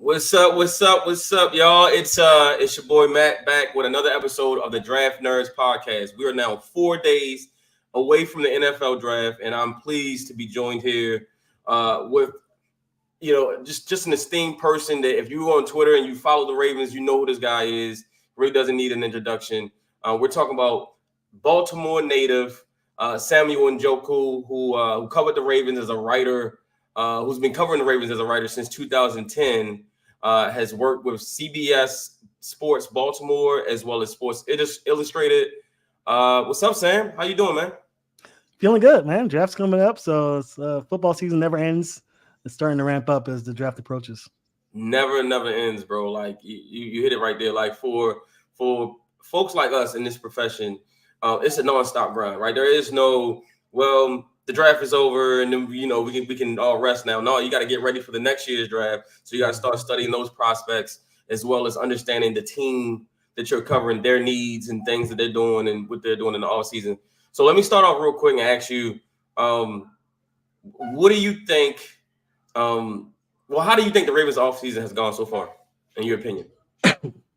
What's up? What's up? What's up, y'all? It's your boy Matt back with another episode of the Draft Nerds podcast. We are now 4 days away from the NFL draft, and I'm pleased to be joined here with just an esteemed person that if you're on Twitter and you follow the Ravens, you know who this guy is. Really doesn't need an introduction. We're talking about Baltimore native Samuel Njoku, who covered the Ravens as a writer, who's been covering the Ravens as a writer since 2010. Has worked with CBS Sports Baltimore as well as Sports Illustrated. What's up, Sam? How you doing, man? Feeling good, man. Draft's coming up, so football season never ends. It's starting to ramp up as the draft approaches. Never ends, bro. Like you hit it right there. Like for folks like us in this profession, it's a nonstop grind, right? There is no, the draft is over and then we can all rest now. No, you got to get ready for the next year's draft. So you got to start studying those prospects as well as understanding the team that you're covering, their needs and things that they're doing and what they're doing in the offseason. So let me start off real quick and ask you, what do you think? How do you think the Ravens offseason has gone so far, in your opinion?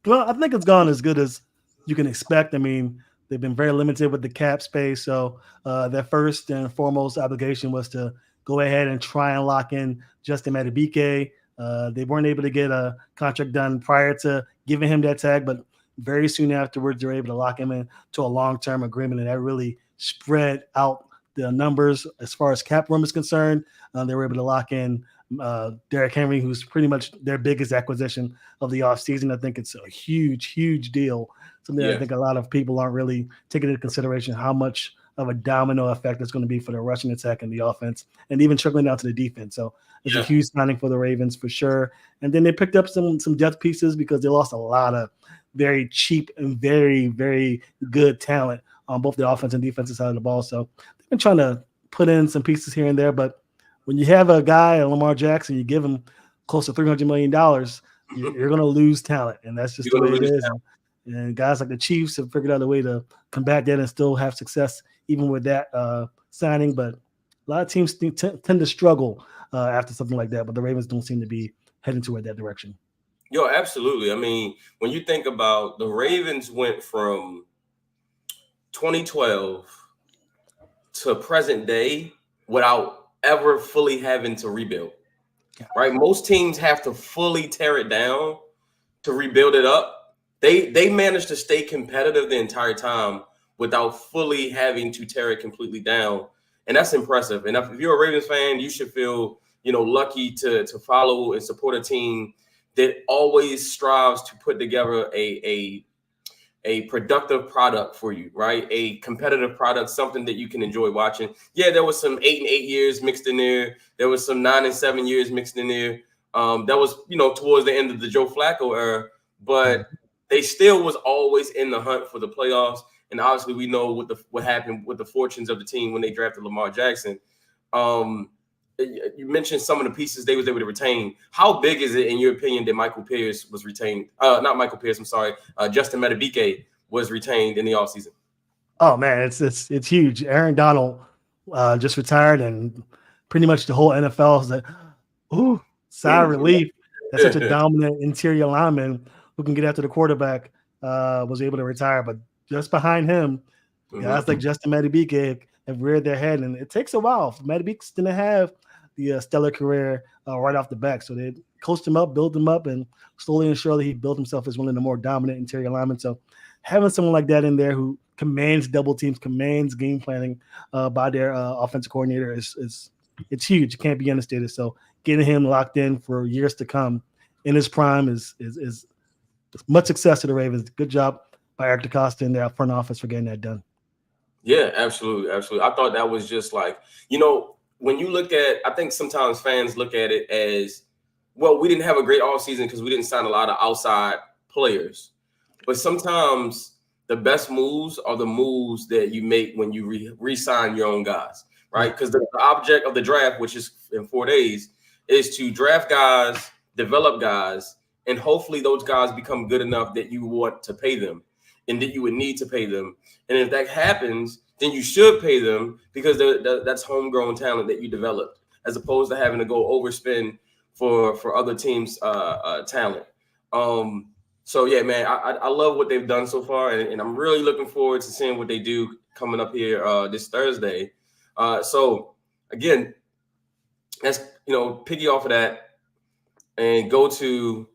Well, I think it's gone as good as you can expect. I mean, they've been very limited with the cap space. So their first and foremost obligation was to go ahead and try and lock in Justin Madubuike. They weren't able to get a contract done prior to giving him that tag, but very soon afterwards, they were able to lock him into a long-term agreement, and that really spread out the numbers as far as cap room is concerned. They were able to lock in Derrick Henry, who's pretty much their biggest acquisition of the offseason. I think it's a huge deal. Something I think a lot of people aren't really taking into consideration how much of a domino effect it's going to be for the rushing attack and the offense, and even trickling down to the defense. So it's a huge signing for the Ravens for sure. And then they picked up some depth pieces because they lost a lot of very cheap and very, very good talent on both the offense and defensive side of the ball. So they've been trying to put in some pieces here and there, but when you have a guy, Lamar Jackson, you give him close to $300 million, you're going to lose talent, and that's just the way it is. And guys like the Chiefs have figured out a way to combat that and still have success even with that signing. But a lot of teams tend to struggle after something like that, but the Ravens don't seem to be heading toward that direction. Yo, absolutely. I mean, when you think about the Ravens went from 2012 to present day without ever fully having to rebuild, right? Most teams have to fully tear it down to rebuild it up. They managed to stay competitive the entire time without fully having to tear it completely down, and that's impressive. And if you're a Ravens fan, you should feel lucky to follow and support a team that always strives to put together a productive product for you, right? A competitive product, something that you can enjoy watching. Yeah, there was some 8 and 8 years mixed in there. There was some 9 and 7 years mixed in there. That was, towards the end of the Joe Flacco era, but they still was always in the hunt for the playoffs. And obviously we know what happened with the fortunes of the team when they drafted Lamar Jackson. You mentioned some of the pieces they was able to retain. How big is it, in your opinion, that Michael Pierce was retained? Not Michael Pierce, I'm sorry. Justin Madubuike was retained in the offseason. Oh, man, it's huge. Aaron Donald just retired, and pretty much the whole NFL is like, ooh, sigh of relief. That's such a dominant interior lineman who can get after the quarterback was able to retire. But just behind him, guys like Justin Madubuike have reared their head, and it takes a while. Madubuike's didn't have the stellar career right off the back. So they coached him up, built him up, and slowly and surely he built himself as one of the more dominant interior linemen. So having someone like that in there who commands double teams, commands game planning by their offensive coordinator it's huge. It can't be understated. So getting him locked in for years to come in his prime is much success to the Ravens. Good job by Eric DeCosta in their front office for getting that done. Yeah, absolutely. I thought that was just like, when you look at, I think sometimes fans look at it as, well, we didn't have a great offseason because we didn't sign a lot of outside players. But sometimes the best moves are the moves that you make when you re-sign your own guys, right? Because the object of the draft, which is in 4 days, is to draft guys, develop guys, and hopefully those guys become good enough that you want to pay them and that you would need to pay them. And if that happens, then you should pay them because that's homegrown talent that you developed, as opposed to having to go overspend for other teams' talent. So yeah, man, I love what they've done so far, and I'm really looking forward to seeing what they do coming up here this Thursday. So again, let's piggy off of that and go to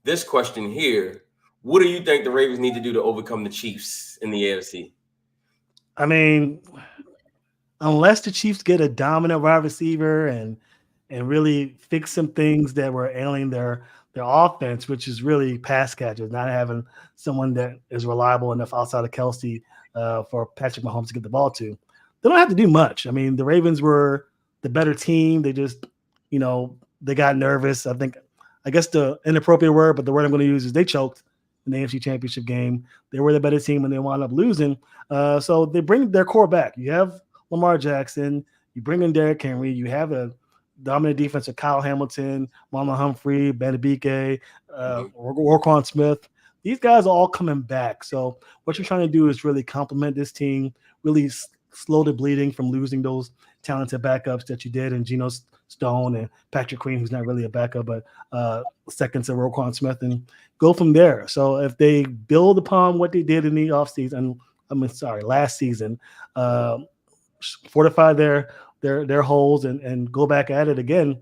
this question here. What do you think the Ravens need to do to overcome the Chiefs in the AFC? I mean, unless the Chiefs get a dominant wide receiver and really fix some things that were ailing their offense, which is really pass catchers, not having someone that is reliable enough outside of Kelsey for Patrick Mahomes to get the ball to. They don't have to do much. I mean, the Ravens were the better team. They just, they got nervous. I guess the inappropriate word, but the word I'm going to use is they choked in the AFC Championship game. They were the better team when they wound up losing. So they bring their core back. You have Lamar Jackson. You bring in Derrick Henry. You have a dominant defense of Kyle Hamilton, Marlon Humphrey, Benedike, Roquan Smith. These guys are all coming back. So what you're trying to do is really complement this team, really slow the bleeding from losing those talented backups that you did in Geno Stone and Patrick Queen, who's not really a backup, but second to Roquan Smith, and go from there. So if they build upon what they did in the offseason, last season, fortify their holes and go back at it again,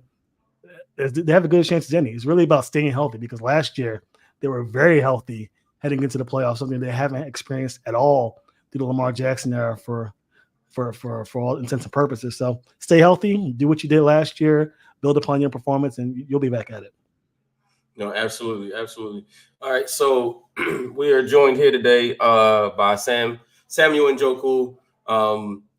they have a good chance as any. It's really about staying healthy, because last year they were very healthy heading into the playoffs, something they haven't experienced at all through the Lamar Jackson era for all intents and purposes. So stay healthy, do what you did last year, build upon your performance, and you'll be back at it. No, absolutely. All right, so we are joined here today by Samuel Njoku,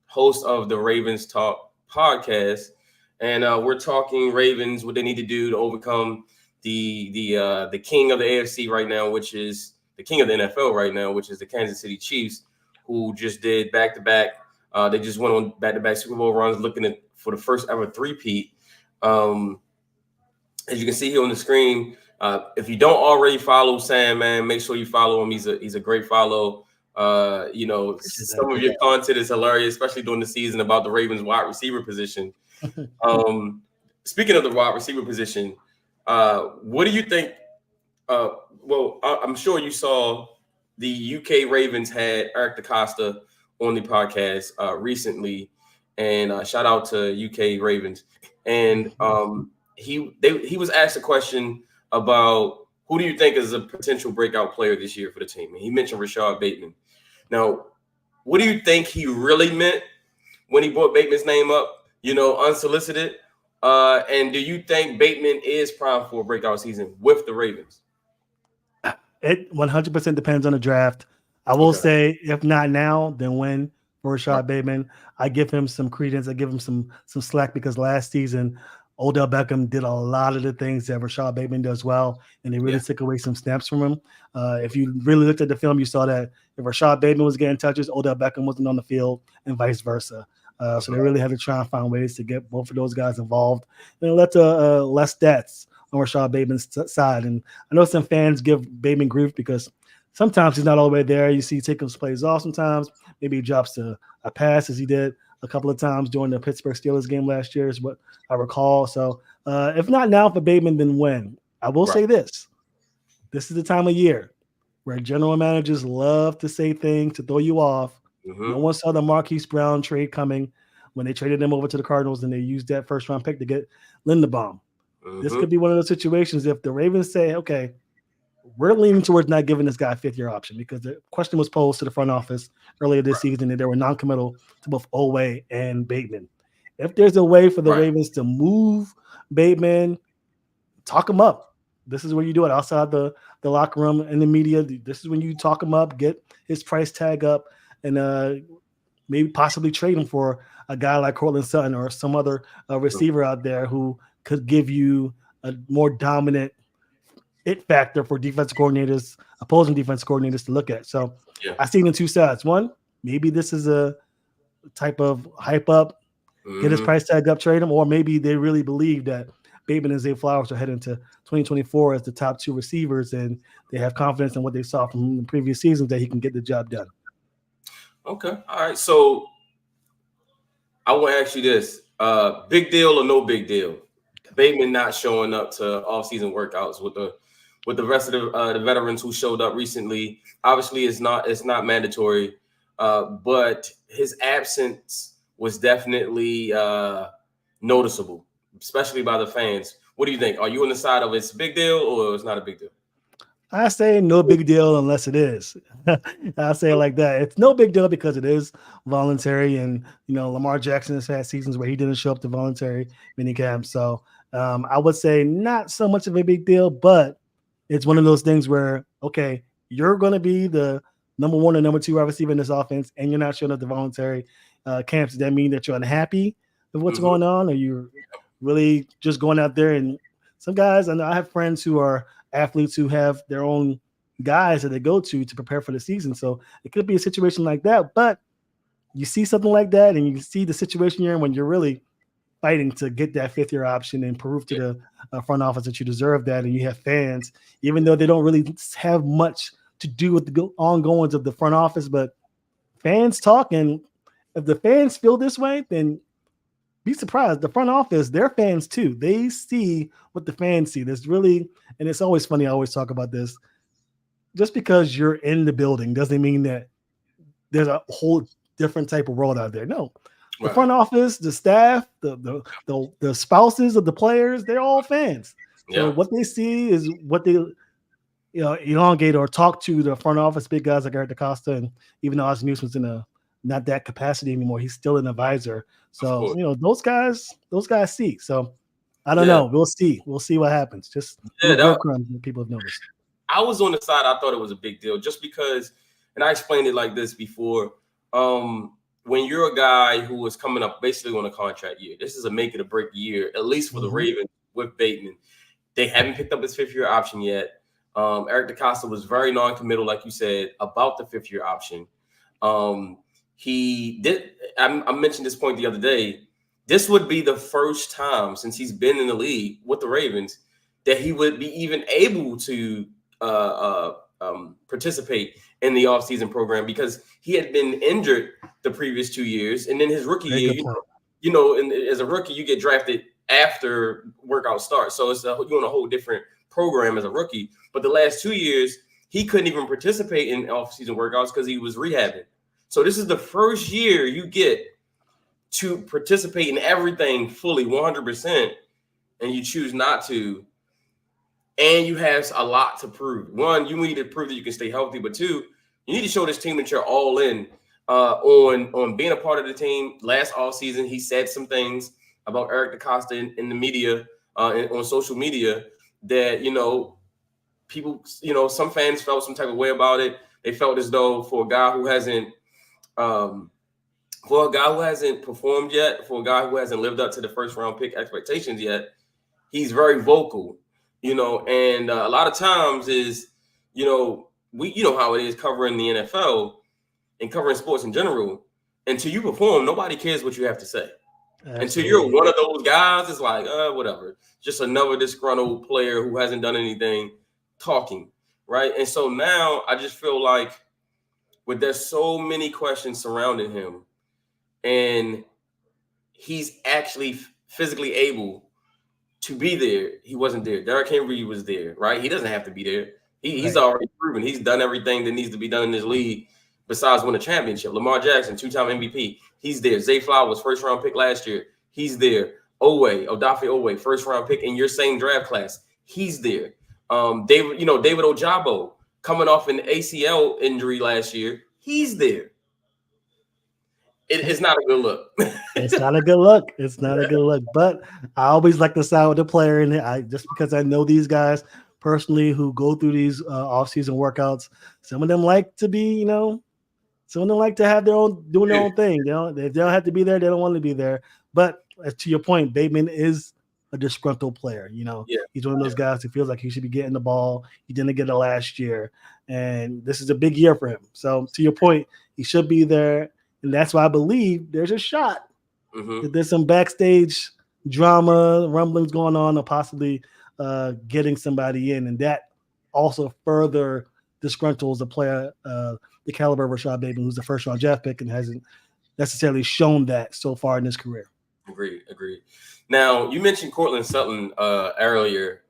host of the Ravens Talk podcast, and we're talking Ravens, what they need to do to overcome the king of the AFC right now, which is the king of the NFL right now, which is the Kansas City Chiefs, who just did back-to-back. They just went on back-to-back Super Bowl runs, looking for the first ever three-peat. As you can see here on the screen, if you don't already follow Sam, man, make sure you follow him. He's a great follow. Some of your content is hilarious, especially during the season about the Ravens wide receiver position. Speaking of the wide receiver position, what do you think? I'm sure you saw the UK Ravens had Eric DaCosta on the podcast recently, and shout out to UK Ravens. And he was asked a question about who do you think is a potential breakout player this year for the team, and he mentioned Rashad Bateman. Now, what do you think he really meant when he brought Bateman's name up, unsolicited? And do you think Bateman is primed for a breakout season with the Ravens? It 100% depends on the draft. I will say, if not now, then when for Rashad Bateman, I give him some credence. I give him some slack, because last season Odell Beckham did a lot of the things that Rashad Bateman does well, and they really took away some snaps from him. If you really looked at the film, you saw that if Rashad Bateman was getting touches, Odell Beckham wasn't on the field, and vice versa. So they really had to try and find ways to get both of those guys involved. Let less stats on Rashad Bateman's side. And I know some fans give Bateman grief because sometimes he's not all the way there. You see he takes plays off sometimes. Maybe he drops a pass, as he did a couple of times during the Pittsburgh Steelers game last year, is what I recall. So if not now for Bateman, then when? I will say this. This is the time of year where general managers love to say things to throw you off. No one saw the Marquise Brown trade coming when they traded him over to the Cardinals, and they used that first-round pick to get Linderbaum. This could be one of those situations if the Ravens say, okay, we're leaning towards not giving this guy a fifth-year option, because the question was posed to the front office earlier this season that they were non-committal to both Oweh and Bateman. If there's a way for the Ravens to move Bateman, talk him up. This is where you do it outside the locker room and the media. This is when you talk him up, get his price tag up, and maybe possibly trade him for a guy like Cortland Sutton or some other receiver out there who could give you a more dominant it factor for defensive coordinators, opposing defensive coordinators to look at. So I see it in two sides. One, maybe this is a type of hype up, get his price tag up, trade him, or maybe they really believe that Bateman and Zay Flowers are heading to 2024 as the top two receivers, and they have confidence in what they saw from the previous seasons that he can get the job done. Okay. All right. So I want to ask you this. Big deal or no big deal? Bateman not showing up to off-season workouts with the rest of the veterans who showed up recently. Obviously, it's not mandatory, but his absence was definitely noticeable, especially by the fans. What do you think? Are you on the side of it's a big deal or it's not a big deal? I say no big deal unless it is. I say it like that. It's no big deal because it is voluntary, and Lamar Jackson has had seasons where he didn't show up to voluntary minicamp. So I would say not so much of a big deal, but it's one of those things where okay, you're going to be the number 1 or number 2 wide receiver in this offense, and you're not showing up to voluntary camps. Does that mean that you're unhappy with what's going on, or you're really just going out there? And some guys, I know I have friends who are athletes who have their own guys that they go to prepare for the season. So it could be a situation like that, but you see something like that and you see the situation you're in when you're really fighting to get that 5th-year option and prove to the front office that you deserve that. And you have fans, even though they don't really have much to do with the ongoings of the front office, but fans talk. And if the fans feel this way, then be surprised. The front office, they're fans too. They see what the fans see. There's really, and it's always funny, I always talk about this. Just because you're in the building doesn't mean that there's a whole different type of world out there. No. The front office, the staff, the spouses of the players, they're all fans. So what they see is what they elongate or talk to the front office big guys like Eric DaCosta, and even though Ozzie Newsome's in not that capacity anymore, he's still an advisor. So those guys see. So I don't know. We'll see what happens. Just people have noticed. I was on the side. I thought it was a big deal just because, and I explained it like this before. When you're a guy who is coming up basically on a contract year, this is a make it or break year, at least for the Ravens with Bateman. They haven't picked up his 5th-year option yet. Eric DaCosta was very non-committal, like you said, about the 5th-year option. He did. I mentioned this point the other day. This would be the first time since he's been in the league with the Ravens that he would be even able to participate in the offseason program because he had been injured the previous 2 years. And then his rookie year, as a rookie, you get drafted after workout starts. So you're on a whole different program as a rookie. But the last 2 years, he couldn't even participate in offseason workouts because he was rehabbing. So this is the first year you get to participate in everything fully 100%, and you choose not to. And you have a lot to prove. One, you need to prove that you can stay healthy, but 2, you need to show this team that you're all in on being a part of the team. Last offseason, he said some things about Eric DaCosta in the media, on social media that, people, some fans felt some type of way about it. They felt as though for a guy who hasn't performed yet, for a guy who hasn't lived up to the first-round pick expectations yet, he's very vocal. And a lot of times is, how it is covering the NFL and covering sports in general. Until you perform, nobody cares what you have to say. Absolutely. Until you're one of those guys, it's like, whatever. Just another disgruntled player who hasn't done anything talking, right? And so now I just feel like there's so many questions surrounding him, and he's actually physically able to be there. He wasn't there. Derrick Henry was there, right? He doesn't have to be there. He's already proven he's done everything that needs to be done in this league besides win a championship. Lamar Jackson, 2-time MVP. He's there. Zay Flowers, first-round pick last year. He's there. Odafe Owe, first-round pick in your same draft class. He's there. David Ojabo, coming off an ACL injury last year. He's there. It's not a good look. It's not a good look. It's not a good look. But I always like to side with the player, and just because I know these guys personally who go through these off-season workouts, some of them like to be, some of them like to have doing their own thing. If they don't have to be there, they don't want to be there. But to your point, Bateman is a disgruntled player. He's one of those guys who feels like he should be getting the ball. He didn't get it last year, and this is a big year for him. So to your point, he should be there. And that's why I believe there's a shot that there's some backstage drama, rumblings going on, or possibly getting somebody in. And that also further disgruntles a player, the caliber of Rashad Bateman, who's the first-round draft pick and hasn't necessarily shown that so far in his career. Agreed. Now, you mentioned Cortland Sutton earlier.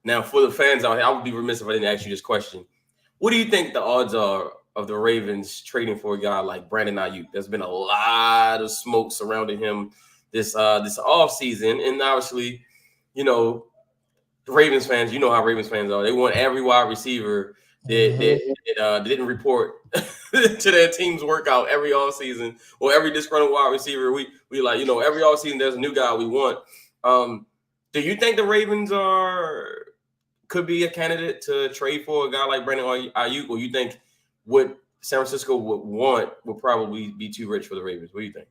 Now, for the fans out here, I would be remiss if I didn't ask you this question. What do you think the odds are of the Ravens trading for a guy like Brandon Ayuk? There's been a lot of smoke surrounding him this offseason. And obviously, the Ravens fans, you know how Ravens fans are. They want every wide receiver that didn't report to their team's workout every offseason, or every disgruntled wide receiver. We like, every offseason there's a new guy we want. Do you think the Ravens could be a candidate to trade for a guy like Brandon Ayuk, or you think what San Francisco would want would probably be too rich for the Ravens? What do you think?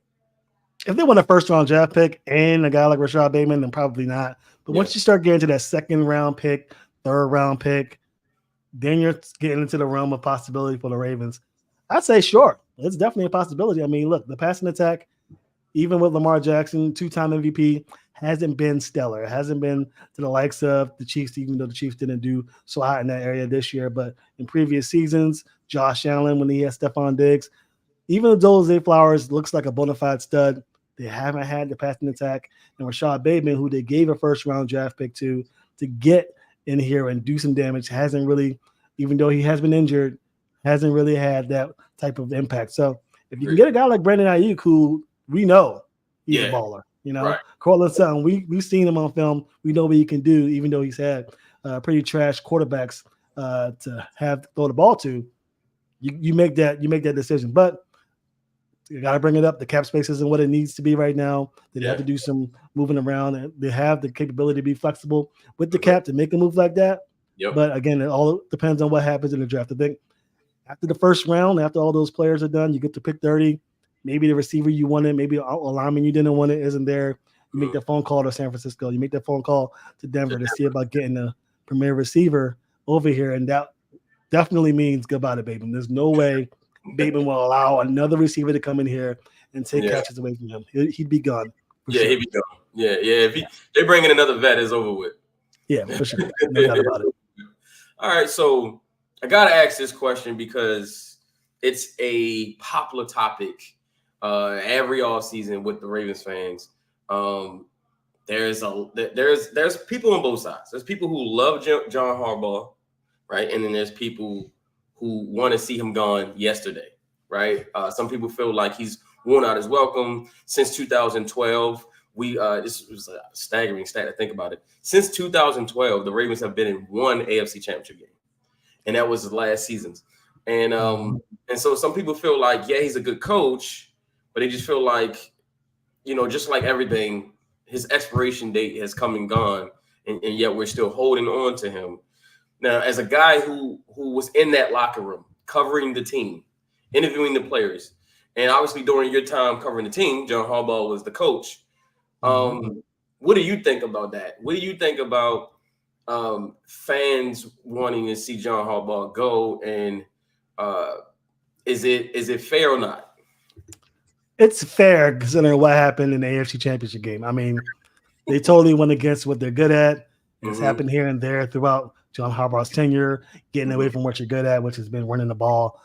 If they want a first-round draft pick and a guy like Rashad Bateman, then probably not. But once you start getting to that second-round pick, third-round pick, then you're getting into the realm of possibility for the Ravens. I'd say sure. It's definitely a possibility. I mean, look, the passing attack, even with Lamar Jackson, two-time MVP, hasn't been stellar. It hasn't been to the likes of the Chiefs, even though the Chiefs didn't do so hot in that area this year. But in previous seasons, Josh Allen, when he had Stephon Diggs, even though Zay Flowers looks like a bona fide stud, they haven't had the passing attack. And Rashad Bateman, who they gave a first-round draft pick to get in here and do some damage, hasn't really, even though he has been injured, hasn't really had that type of impact. So if you can get a guy like Brandon Ayuk, who we know he's a baller, right. Cortland Sutton, we've seen him on film. We know what he can do, even though he's had pretty trash quarterbacks to have to throw the ball to. You make that decision, but you got to bring it up. The cap space isn't what it needs to be right now. They have to do some moving around, and they have the capability to be flexible with the cap to make a move like that. But again, it all depends on what happens in the draft. I think after the first round, after all those players are done, you get to pick 30. Maybe the receiver you wanted, maybe a lineman you didn't want it isn't there. You make that phone call to San Francisco. You make that phone call to Denver to see about getting a premier receiver over here, and that definitely means goodbye to Bateman. There's no way Bateman will allow another receiver to come in here and take catches away from him. He'd be gone. He'd be gone. If they bring in another vet, it's over with. Yeah, for sure. No doubt about it. All right, so I gotta ask this question because it's a popular topic every offseason with the Ravens fans. There's people on both sides. There's people who love John Harbaugh, right? And then there's people who want to see him gone yesterday, right? Some people feel like he's worn out his welcome. Since 2012, this was a staggering stat to think about it. Since 2012, the Ravens have been in one AFC Championship game, and that was the last season's. And so some people feel like, he's a good coach, but they just feel like, just like everything, his expiration date has come and gone, and yet we're still holding on to him. Now, as a guy who was in that locker room, covering the team, interviewing the players, and obviously during your time covering the team, John Harbaugh was the coach. What do you think about that? What do you think about fans wanting to see John Harbaugh go? And is it fair or not? It's fair considering what happened in the AFC Championship game. I mean, they totally went against what they're good at. It's happened here and there throughout John Harbaugh's tenure, getting away from what you're good at, which has been running the ball.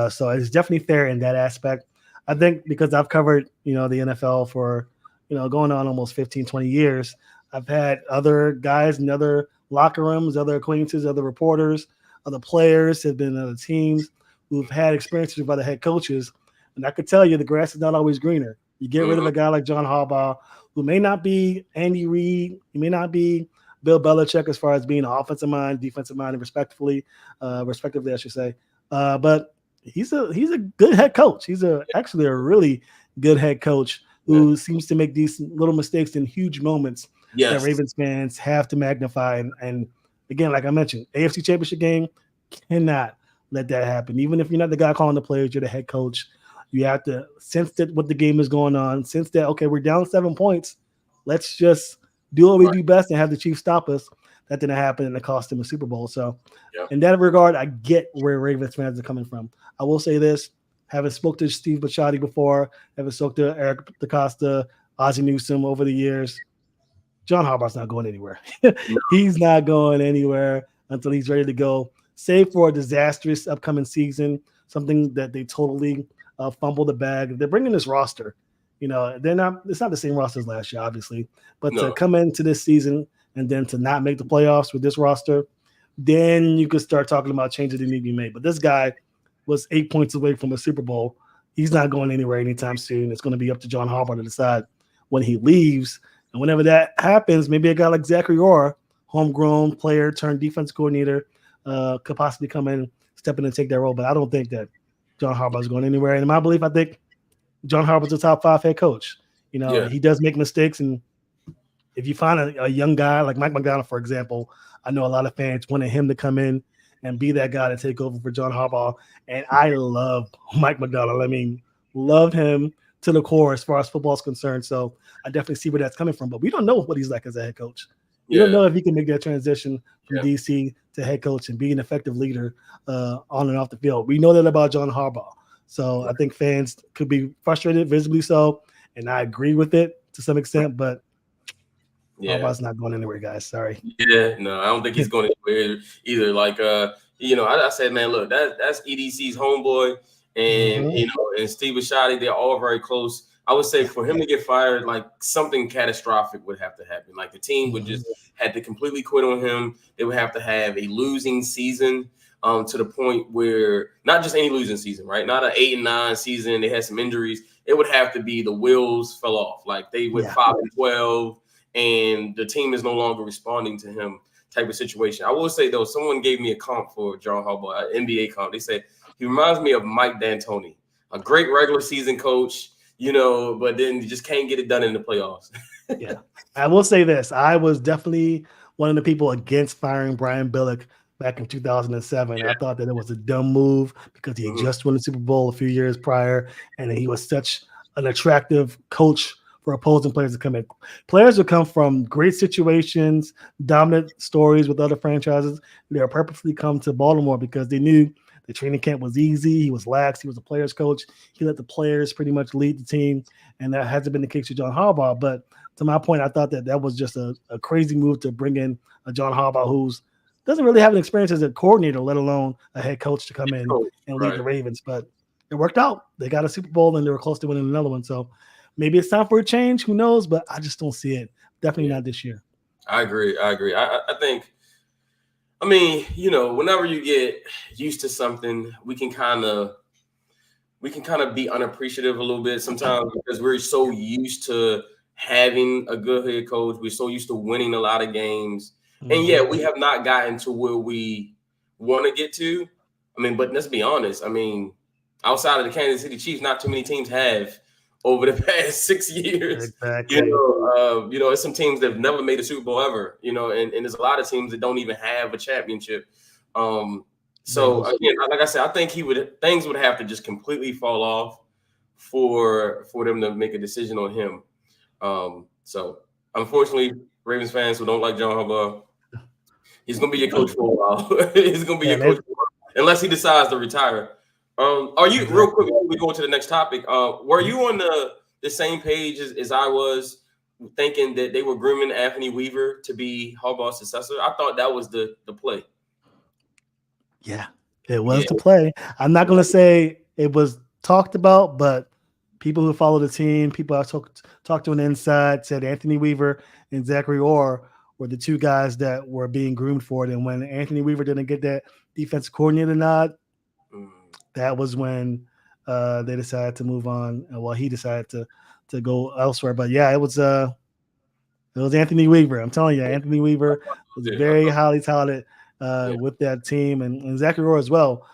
So it's definitely fair in that aspect. I think because I've covered, the NFL for, going on almost 15, 20 years, I've had other guys in other locker rooms, other acquaintances, other reporters, other players have been in other teams who've had experiences with other head coaches. And I could tell you the grass is not always greener. You get rid of a guy like John Harbaugh, who may not be Andy Reid, he may not be Bill Belichick as far as being an offensive mind, defensive mind, and respectively, I should say. But he's a good head coach. He's actually a really good head coach who seems to make these little mistakes in huge moments that Ravens fans have to magnify. And again, like I mentioned, AFC Championship game, cannot let that happen. Even if you're not the guy calling the plays, you're the head coach. You have to sense that what the game is going on, sense that, okay, we're down 7 points. Let's just do what we do best and have the Chiefs stop us. That didn't happen, and it cost them a Super Bowl. So in that regard, I get where Ravens fans are coming from. I will say this, having spoke to Steve Bisciotti before, having spoke to Eric DaCosta, Ozzie Newsome over the years, John Harbaugh's not going anywhere. He's not going anywhere until he's ready to go, save for a disastrous upcoming season, something that they totally fumble the bag. If they're bringing this roster, they're not. It's not the same roster as last year, obviously, but to No. come into this season and then to not make the playoffs with this roster, then you could start talking about changes that need to be made. But this guy was 8 points away from a Super Bowl. He's not going anywhere anytime soon. It's going to be up to John Harbaugh to decide when he leaves. And whenever that happens, maybe a guy like Zachary Orr, homegrown player turned defense coordinator, could possibly come in, step in and take that role. But I don't think that John Harbaugh is going anywhere. And in my belief, I think John Harbaugh's a top 5 head coach. He does make mistakes. And if you find a young guy like Mike McDonald, for example, I know a lot of fans wanted him to come in and be that guy to take over for John Harbaugh. And I love Mike McDonald. I mean, love him to the core as far as football is concerned. So I definitely see where that's coming from. But we don't know what he's like as a head coach. We don't know if he can make that transition from DC to head coach and be an effective leader on and off the field. We know that about John Harbaugh. So I think fans could be frustrated, visibly so. And I agree with it to some extent, but Harbaugh's not going anywhere, guys. Sorry. Yeah, no, I don't think he's going anywhere either. Like, I said, man, look, that's EDC's homeboy, and and Steve Bisciotti, they're all very close. I would say for him to get fired, like something catastrophic would have to happen. Like the team would just have to completely quit on him. They would have to have a losing season to the point where not just any losing season, right? Not an 8-9 season. They had some injuries. It would have to be the wheels fell off. Like they went 5-12. And the team is no longer responding to him type of situation. I will say, though, someone gave me a comp for John Harbaugh, an NBA comp. They said he reminds me of Mike D'Antoni, a great regular season coach, but then you just can't get it done in the playoffs. Yeah. I will say this. I was definitely one of the people against firing Brian Billick back in 2007. Yeah. I thought that it was a dumb move because he had just won the Super Bowl a few years prior, and he was such an attractive coach for opposing players to come in. Players would come from great situations, dominant stories with other franchises. They would purposely come to Baltimore because they knew the training camp was easy. He was lax. He was a player's coach. He let the players pretty much lead the team, and that hasn't been the case with John Harbaugh. But to my point, I thought that was just a crazy move to bring in a John Harbaugh who doesn't really have an experience as a coordinator, let alone a head coach to come in and lead the Ravens. But it worked out. They got a Super Bowl, and they were close to winning another one. So maybe it's time for a change. Who knows? But I just don't see it. Definitely not this year. I agree. I think, whenever you get used to something, we can kind of be unappreciative a little bit sometimes because we're so used to having a good head coach. We're so used to winning a lot of games. And we have not gotten to where we want to get to. But let's be honest. Outside of the Kansas City Chiefs, not too many teams have over the past 6 years. Exactly. It's some teams that have never made a Super Bowl ever, and there's a lot of teams that don't even have a championship. So again, like I said, I think things would have to just completely fall off for them to make a decision on him. So unfortunately, Ravens fans who don't like John Harbaugh, he's going to be your coach for a while. He's going to be your coach unless he decides to retire. Are you real quick before we go to the next topic? Were you on the same page as I was, thinking that they were grooming Anthony Weaver to be Harbaugh's successor? I thought that was the play. Yeah, it was the play. I'm not going to say it was talked about, but people who follow the team, people I talked to on the inside said Anthony Weaver and Zachary Orr were the two guys that were being groomed for it. And when Anthony Weaver didn't get that defensive coordinator nod, that was when they decided to move on. Well, he decided to go elsewhere. But yeah, it was Anthony Weaver. I'm telling you, Anthony Weaver was very highly touted with that team, and Zachary Orr as well.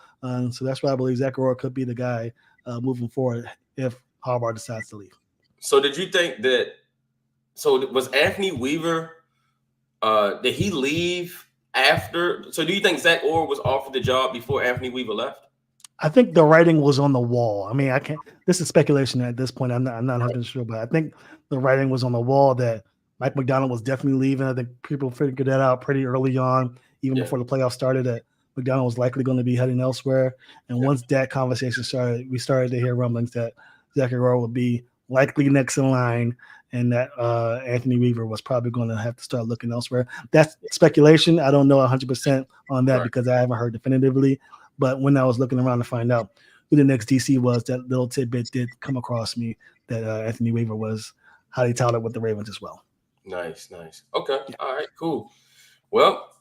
So that's why I believe Zachary Orr could be the guy moving forward if Harbaugh decides to leave. So did you think that? So was Anthony Weaver? Did he leave after? So do you think Zach Orr was offered the job before Anthony Weaver left? I think the writing was on the wall. I can't. This is speculation at this point. I'm not 100% sure, but I think the writing was on the wall that Mike McDonald was definitely leaving. I think people figured that out pretty early on, even before the playoffs started, that McDonald was likely going to be heading elsewhere. And once that conversation started, we started to hear rumblings that Zachary Orr would be likely next in line, and that Anthony Weaver was probably going to have to start looking elsewhere. That's speculation. I don't know 100% on that because I haven't heard definitively. But when I was looking around to find out, who the next DC was. That little tidbit did come across me that Anthony Weaver was highly touted with the Ravens as well. Nice. Okay. Yeah. All right, cool. Well,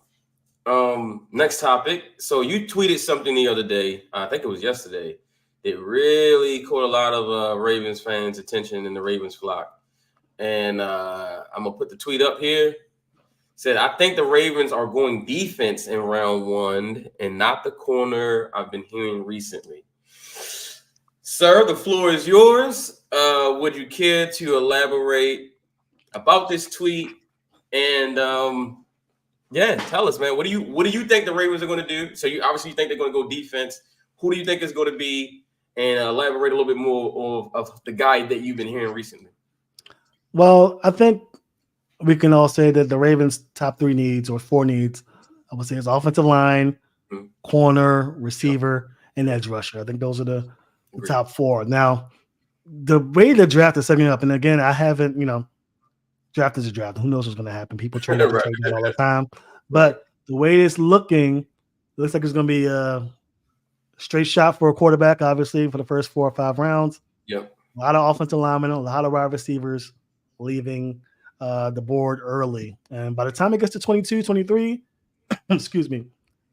next topic. So you tweeted something the other day, I think it was yesterday, that really caught a lot of Ravens fans' attention in the Ravens flock. And I'm going to put the tweet up here. Said, I think the Ravens are going defense in round 1 and not the corner I've been hearing recently. Sir, the floor is yours. Would you care to elaborate about this tweet? And yeah, tell us, man. What do you think the Ravens are going to do? So you obviously think they're going to go defense. Who do you think is going to be? And elaborate a little bit more of the guy that you've been hearing recently. Well, I think we can all say that the Ravens' top 3 needs or 4 needs, I would say, is offensive line, corner, receiver, and edge rusher. I think those are the top 4. Now, the way the draft is setting up, and again, I haven't, draft is a draft. Who knows what's going to happen? People trade up and trade down all the time. But the way it's looking, it looks like it's going to be a straight shot for a quarterback, obviously, for the first 4 or 5 rounds. Yep. A lot of offensive linemen, a lot of wide receivers leaving the board early. And by the time it gets to 22, 23, excuse me,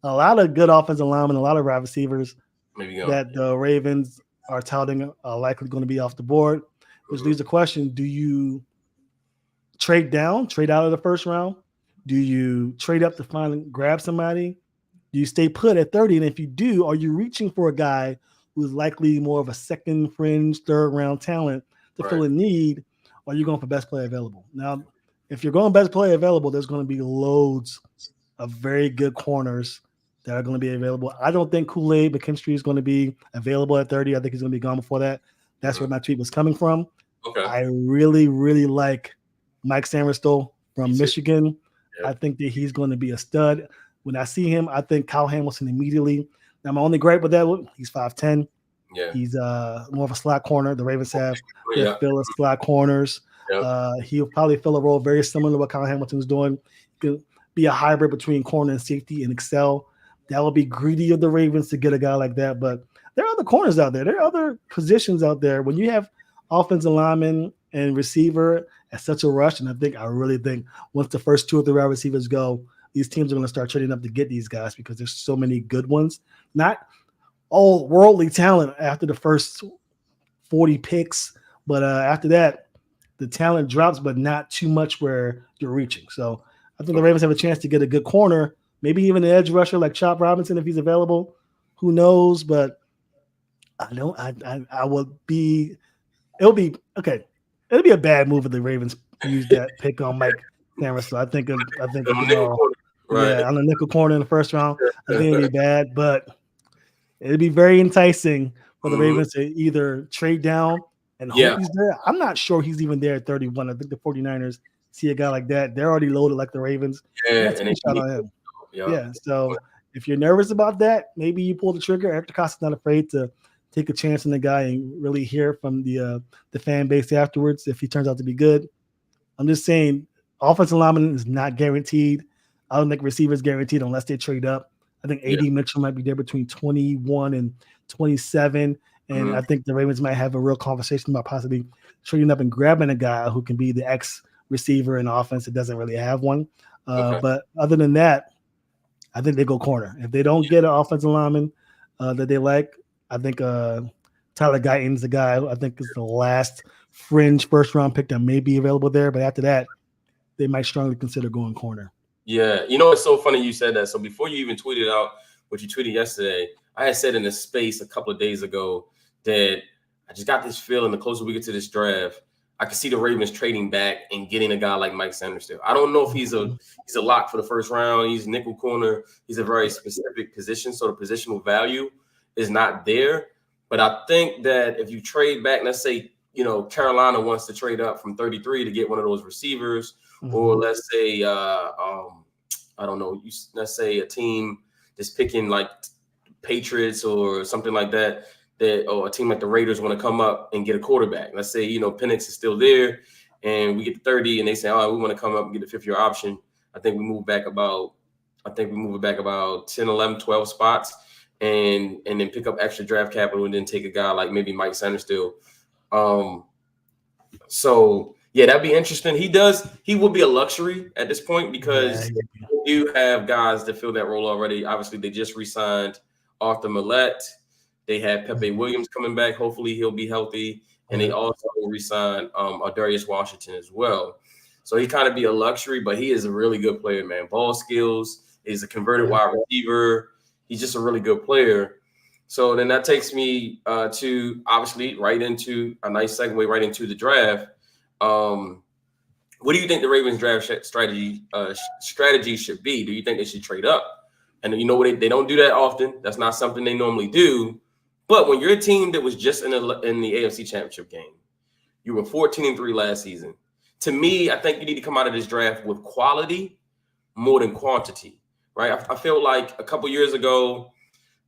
a lot of good offensive linemen, a lot of wide receivers that the Ravens are touting are likely going to be off the board, which leaves the question, do you trade out of the first round? Do you trade up to grab somebody? Do you stay put at 30? And if you do, are you reaching for a guy who's likely more of a second fringe, third round talent to fill a need? Or are you going for best player available? Now, if you're going best player available, there's going to be loads of very good corners that are going to be available. I don't think Kool-Aid McKinstry is going to be available at 30. I think he's going to be gone before that. That's where my tweet was coming from. Okay. I really, really like Mike Sainristil from Michigan. Yep. I think that he's going to be a stud. When I see him, I think Kyle Hamilton immediately. Now, my only gripe with that, he's 5'10". Yeah. He's more of a slot corner. The Ravens have fill as slot corners. Yep. He'll probably fill a role very similar to what Kyle Hamilton's doing. He could be a hybrid between corner and safety and excel. That would be greedy of the Ravens to get a guy like that. But there are other corners out there. There are other positions out there. When you have offensive lineman and receiver at such a rush, and I really think once the first 2 or 3 wide receivers go, these teams are going to start trading up to get these guys because there's so many good ones. Not all worldly talent after the first 40 picks, but after that, the talent drops, but not too much where you're reaching. So I think the Ravens have a chance to get a good corner, maybe even an edge rusher like Chop Robinson if he's available. Who knows? But it'll be okay. It'll be a bad move if the Ravens use that pick on Mike Sainristil. I think on the nickel corner in the first round, I think it'll be bad, but it'd be very enticing for the Ravens to either trade down and hope he's there. I'm not sure he's even there at 31. I think the 49ers see a guy like that. They're already loaded like the Ravens. Yeah, that's a shot on him. Yeah. So if you're nervous about that, maybe you pull the trigger. Eric DeCosta's not afraid to take a chance on the guy and really hear from the fan base afterwards if he turns out to be good. I'm just saying, offensive lineman is not guaranteed. I don't think receivers guaranteed unless they trade up. I think A.D. Mitchell might be there between 21 and 27. And I think the Ravens might have a real conversation about possibly trading up and grabbing a guy who can be the X receiver in offense that doesn't really have one. But other than that, I think they go corner. If they don't get an offensive lineman that they like, I think Tyler Guyton's the guy I think is the last fringe first-round pick that may be available there. But after that, they might strongly consider going corner. Yeah. It's so funny you said that. So before you even tweeted out what you tweeted yesterday, I had said in a space a couple of days ago that I just got this feeling the closer we get to this draft, I can see the Ravens trading back and getting a guy like Mike Sainristil. I don't know if he's a lock for the first round. He's nickel corner. He's a very specific position, so the positional value is not there. But I think that if you trade back, let's say, Carolina wants to trade up from 33 to get one of those receivers, or let's say, I don't know, let's say a team that's picking like Patriots or something like that, or a team like the Raiders want to come up and get a quarterback. Let's say, Penix is still there and we get to 30 and they say, we want to come up and get a 5th-year option. I think we move it back about 10, 11, 12 spots. and then pick up extra draft capital and then take a guy like maybe Mike Sanderstill. So yeah, that'd be interesting. He would be a luxury at this point because you have guys that fill that role already. Obviously, they just re-signed Arthur Millette. They have Pepe Williams coming back. Hopefully, he'll be healthy. And they also re-signed Darius Washington as well. So he kind of be a luxury, but he is a really good player, man. Ball skills, he's a converted wide receiver. He's just a really good player. So then that takes me to obviously right into a nice segue right into the draft. What do you think the Ravens draft strategy should be? Do you think they should trade up? And you know what, they don't do that often. That's not something they normally do. But when you're a team that was just in the AFC Championship game, you were 14-3 last season. To me, I think you need to come out of this draft with quality more than quantity, right? I feel like a couple years ago,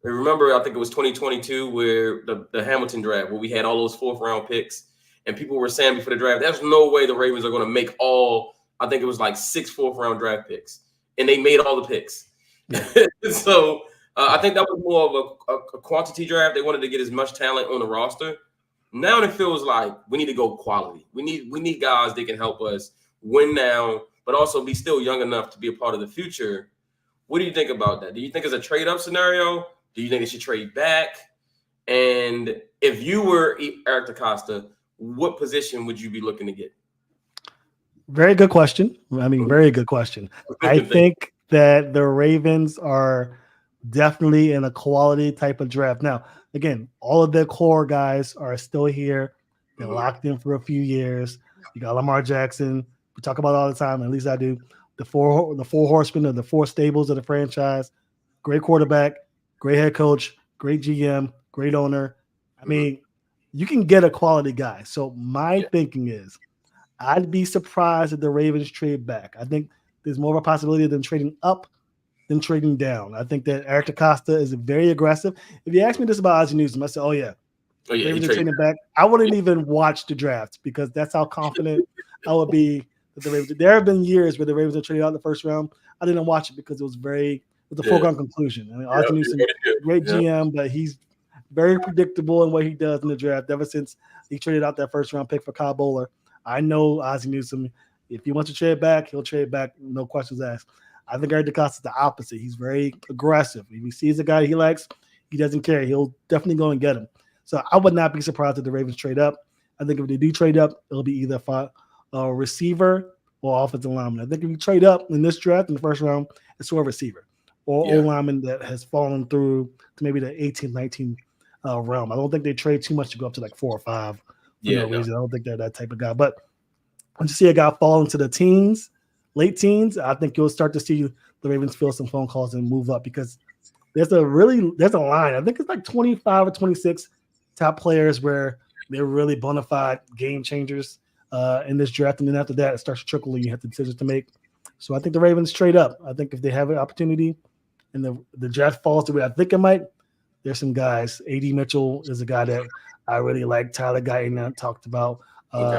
remember, I think it was 2022 where the Hamilton draft, where we had all those 4th-round picks, and people were saying before the draft, there's no way the Ravens are going to make I think it was like 6 4th-round draft picks, and they made all the picks. So I think that was more of a quantity draft. They wanted to get as much talent on the roster. Now it feels like we need to go quality. We need guys that can help us win now, but also be still young enough to be a part of the future. What do you think about that? Do you think it's a trade-up scenario? Do you think they should trade back? And if you were Eric DeCosta, what position would you be looking to get? Very good question. I mean, very good question. I think that the Ravens are definitely in a quality type of draft. Now, again, all of their core guys are still here. They're locked in for a few years. You got Lamar Jackson. We talk about it all the time, at least I do. The four horsemen of the 4 stables of the franchise. Great quarterback, great head coach, great GM, great owner. I mean, you can get a quality guy. So my thinking is I'd be surprised if the Ravens trade back. I think there's more of a possibility of them trading up than trading down. I think that Eric DeCosta is very aggressive. If you ask me this about Ozzie Newsome, I say, oh yeah, Ravens are trading back. I wouldn't even watch the draft because that's how confident I would be that the Ravens. There have been years where the Ravens are traded out in the first round. I didn't watch it because it was a foregone conclusion. I mean, Ozzie Newsome, great GM, but he's very predictable in what he does in the draft. Ever since he traded out that first-round pick for Kyle Bowler, I know Ozzie Newsome. If he wants to trade back, he'll trade back, no questions asked. I think Eric DeCosta is the opposite. He's very aggressive. If he sees a guy he likes, he doesn't care. He'll definitely go and get him. So I would not be surprised if the Ravens trade up. I think if they do trade up, it'll be either a receiver or offensive lineman. I think if you trade up in this draft in the first round, it's for a receiver or O-lineman that has fallen through to maybe the 18, 19 realm. I don't think they trade too much to go up to like 4 or 5 for no reason. I don't think they're that type of guy. But once you see a guy fall into the teens, late teens, I think you'll start to see the Ravens fill some phone calls and move up because there's a line. I think it's like 25 or 26 top players where they're really bona fide game changers in this draft. And then after that, it starts to trickle and you have the decisions to make. So I think the Ravens trade up. I think if they have an opportunity and the draft falls the way I think it might, there's some guys. A.D. Mitchell is a guy that I really like. Tyler Guyton talked about.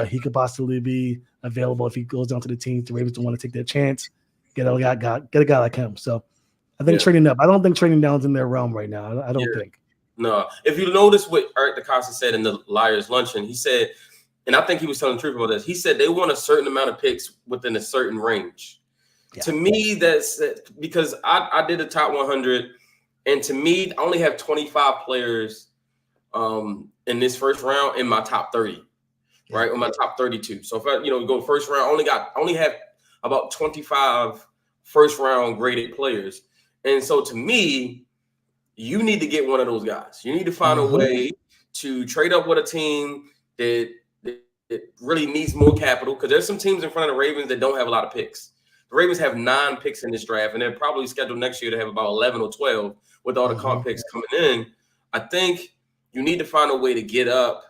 He could possibly be available if he goes down to the team. The Ravens don't want to take that chance. Get a guy like him. So I think trading up. I don't think trading down is in their realm right now. I don't think. No. If you notice what Eric DeCosta said in the Liars Luncheon, he said, and I think he was telling the truth about this, he said they want a certain amount of picks within a certain range. Yeah. To me, that's because I did the top 100, and to me, I only have 25 players in this first round in my top 30. Right, on my top 32. So if I, go first round, only have about 25 first round graded players. And so to me, you need to get one of those guys. You need to find a way to trade up with a team that really needs more capital because there's some teams in front of the Ravens that don't have a lot of picks. The Ravens have 9 picks in this draft, and they're probably scheduled next year to have about 11 or 12 with all the comp picks coming in. I think you need to find a way to get up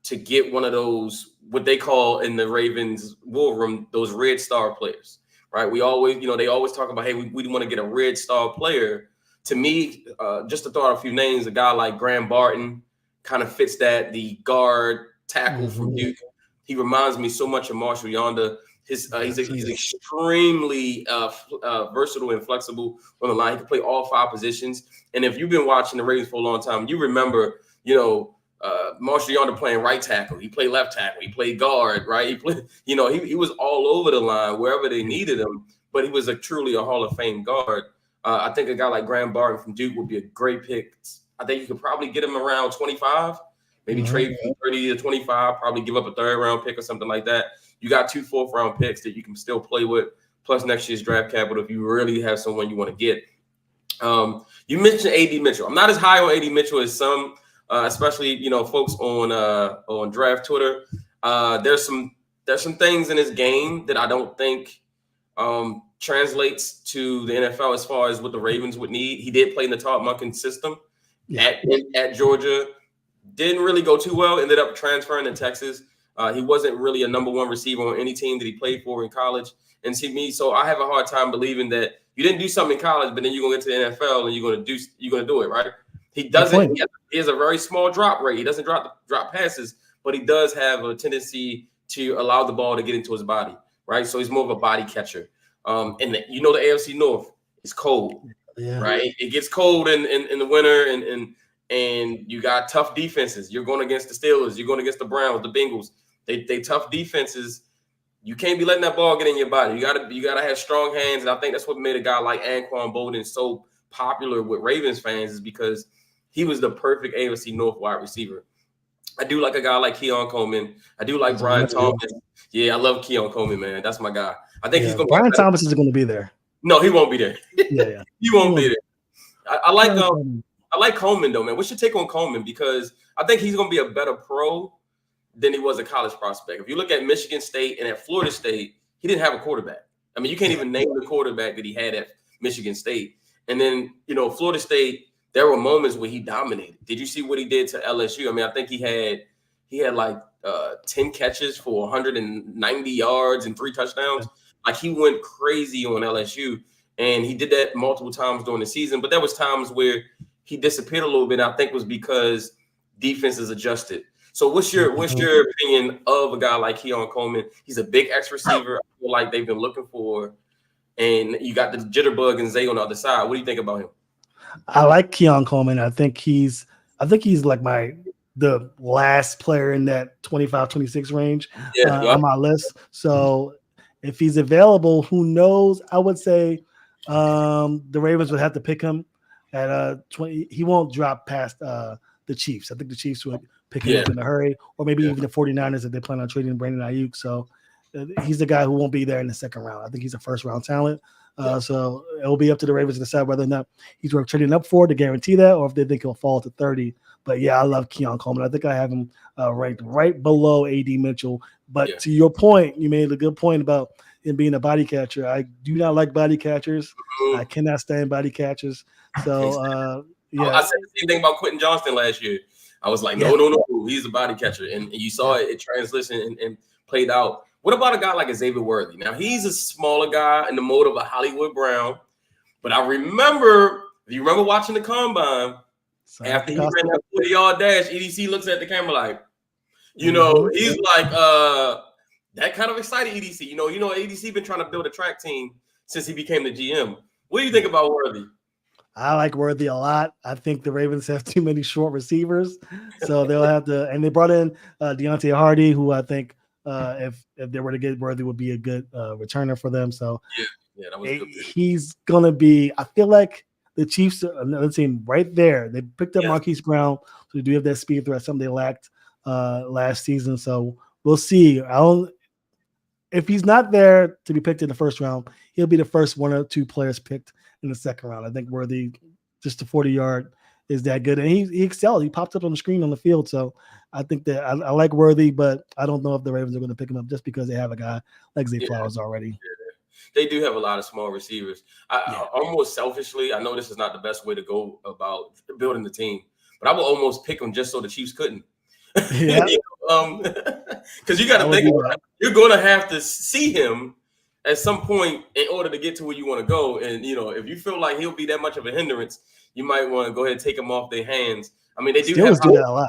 to get one of those, what they call in the Ravens war room, those red star players, right? We always, they always talk about, hey, we want to get a red star player. To me, just to throw out a few names, a guy like Graham Barton kind of fits that, the guard tackle from Duke. He reminds me so much of Marshall Yonder. He's extremely versatile and flexible on the line. He can play all 5 positions. And if you've been watching the Ravens for a long time, you remember, Marshall Yonder playing right tackle. He played left tackle. He played guard, right? He played, he was all over the line wherever they needed him. But he was truly a Hall of Fame guard. I think a guy like Graham Barton from Duke would be a great pick. I think you could probably get him around 25, maybe trade from 30 to 25, probably give up a 3rd round pick or something like that. You got 2 4th round picks that you can still play with, plus next year's draft capital if you really have someone you want to get. You mentioned A.D. Mitchell. I'm not as high on A.D. Mitchell as some, especially folks on Draft Twitter. There's some things in his game that I don't think translates to the NFL as far as what the Ravens would need. He did play in the Todd Monken system at Georgia. Didn't really go too well. Ended up transferring to Texas. He wasn't really a number 1 receiver on any team that he played for in college. And so I have a hard time believing that you didn't do something in college, but then you're gonna get to the NFL and you're gonna do it, right? He doesn't. He has a very small drop rate. He doesn't drop passes, but he does have a tendency to allow the ball to get into his body, right? So he's more of a body catcher. And the AFC North is cold, right? It gets cold in the winter, and you got tough defenses. You're going against the Steelers. You're going against the Browns, the Bengals. They tough defenses. You can't be letting that ball get in your body. You gotta have strong hands, and I think that's what made a guy like Anquan Bolden so popular with Ravens fans, is because he was the perfect AFC North wide receiver. I do like a guy like Keon Coleman. I do like Brian Thomas. Yeah, I love Keon Coleman, man. That's my guy. I think he's going to be Brian Thomas is going to be there. No, he won't be there. He won't be there. I like Coleman though, man. What's your take on Coleman? Because I think he's going to be a better pro than he was a college prospect. If you look at Michigan State and at Florida State, he didn't have a quarterback. I mean, you can't even name the quarterback that he had at Michigan State. And then, Florida State, there were moments where he dominated. Did you see what he did to LSU? I mean, I think he had like 10 catches for 190 yards and 3 touchdowns. Like, he went crazy on LSU, and he did that multiple times during the season. But there was times where he disappeared a little bit. I think it was because defenses adjusted. So what's your opinion of a guy like Keon Coleman? He's a big X receiver. I feel like they've been looking for, and you got the jitterbug and Zay on the other side. What do you think about him? I like Keon Coleman. I think he's like the last player in that 25-26 range on my list. So if he's available, who knows? I would say the Ravens would have to pick him at 20. He won't drop past the Chiefs. I think the Chiefs would pick him up in a hurry, or maybe even the 49ers if they plan on trading Brandon Ayuk. So he's the guy who won't be there in the second round. I think he's a first-round talent. So it'll be up to the Ravens to decide whether or not he's worth trading up for to guarantee that, or if they think he'll fall to 30. But yeah, I love Keon Coleman. I think I have him ranked right below A.D. Mitchell. But to your point, you made a good point about him being a body catcher. I do not like body catchers. I cannot stand body catchers. So I said the same thing about Quentin Johnston last year. I was like, no, he's a body catcher, and you saw it translation and played out. What about a guy like Xavier Worthy? Now, he's a smaller guy in the mode of a Hollywood Brown, but I remember, if you remember watching the combine, after he ran that 40-yard dash, EDC looks at the camera like, he's like, that kind of excited EDC. EDC been trying to build a track team since he became the GM. What do you think about Worthy? I like Worthy a lot. I think the Ravens have too many short receivers, so they'll have to. And they brought in Deontay Hardy, who I think if they were to get Worthy would be a good returner for them. So that was good. He's gonna be. I feel like the Chiefs are another team right there. They picked up Marquise Brown, so they do have that speed threat, something they lacked last season. So we'll see. If he's not there to be picked in the first round, he'll be the first 1 or 2 players picked in the second round. I think Worthy, just the 40-yard, is that good. And he excelled. He popped up on the screen on the field. So I think that I like Worthy, but I don't know if the Ravens are going to pick him up just because they have a guy like Zay Flowers already. Yeah. They do have a lot of small receivers. Almost selfishly, I know this is not the best way to go about building the team, but I would almost pick him just so the Chiefs couldn't. Yeah. Because you got to think about it. You're going to have to see him at some point in order to get to where you want to go. And, if you feel like he'll be that much of a hindrance, you might want to go ahead and take him off their hands. I mean, they do have do that a lot.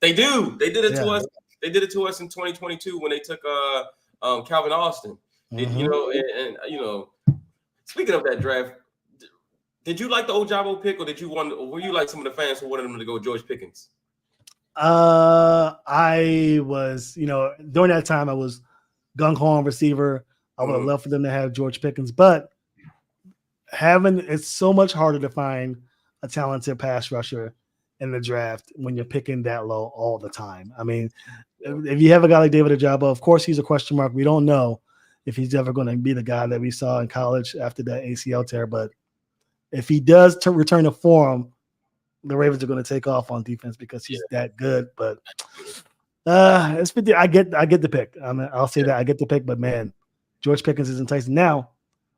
They do. They did it to us. They did it to us in 2022 when they took Calvin Austin. You know, and you know, speaking of that draft, did you like the Ojabo pick, or were you like some of the fans who wanted him to go George Pickens? I was, during that time I was gung ho on receiver. I would have loved for them to have George Pickens, but it's so much harder to find a talented pass rusher in the draft when you're picking that low all the time. I mean, if you have a guy like David Ojabo, of course he's a question mark. We don't know if he's ever going to be the guy that we saw in college after that ACL tear, but if he does return to form, the Ravens are going to take off on defense because he's that good. But it's 50. I get the pick. I'll say that I get the pick. But man, George Pickens is enticing. Now,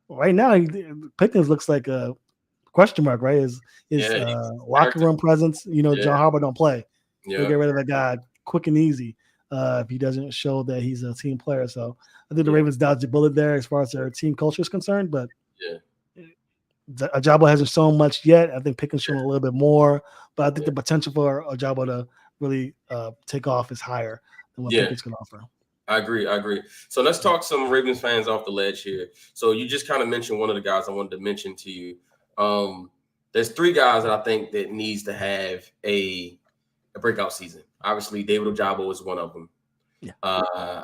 right now, Pickens looks like a question mark. Right? His locker room presence. John Harbaugh don't play. He'll get rid of a guy quick and easy if he doesn't show that he's a team player. So I think the Ravens dodged a bullet there as far as their team culture is concerned. But Ojabo hasn't shown much yet. I think Pickens shown a little bit more, but I think the potential for Ojabo to really take off is higher than what Pickens can offer. I agree. So let's talk some Ravens fans off the ledge here. So you just kind of mentioned one of the guys I wanted to mention to you. There's three guys that I think that needs to have a breakout season. Obviously, David Ojabo is one of them. Yeah.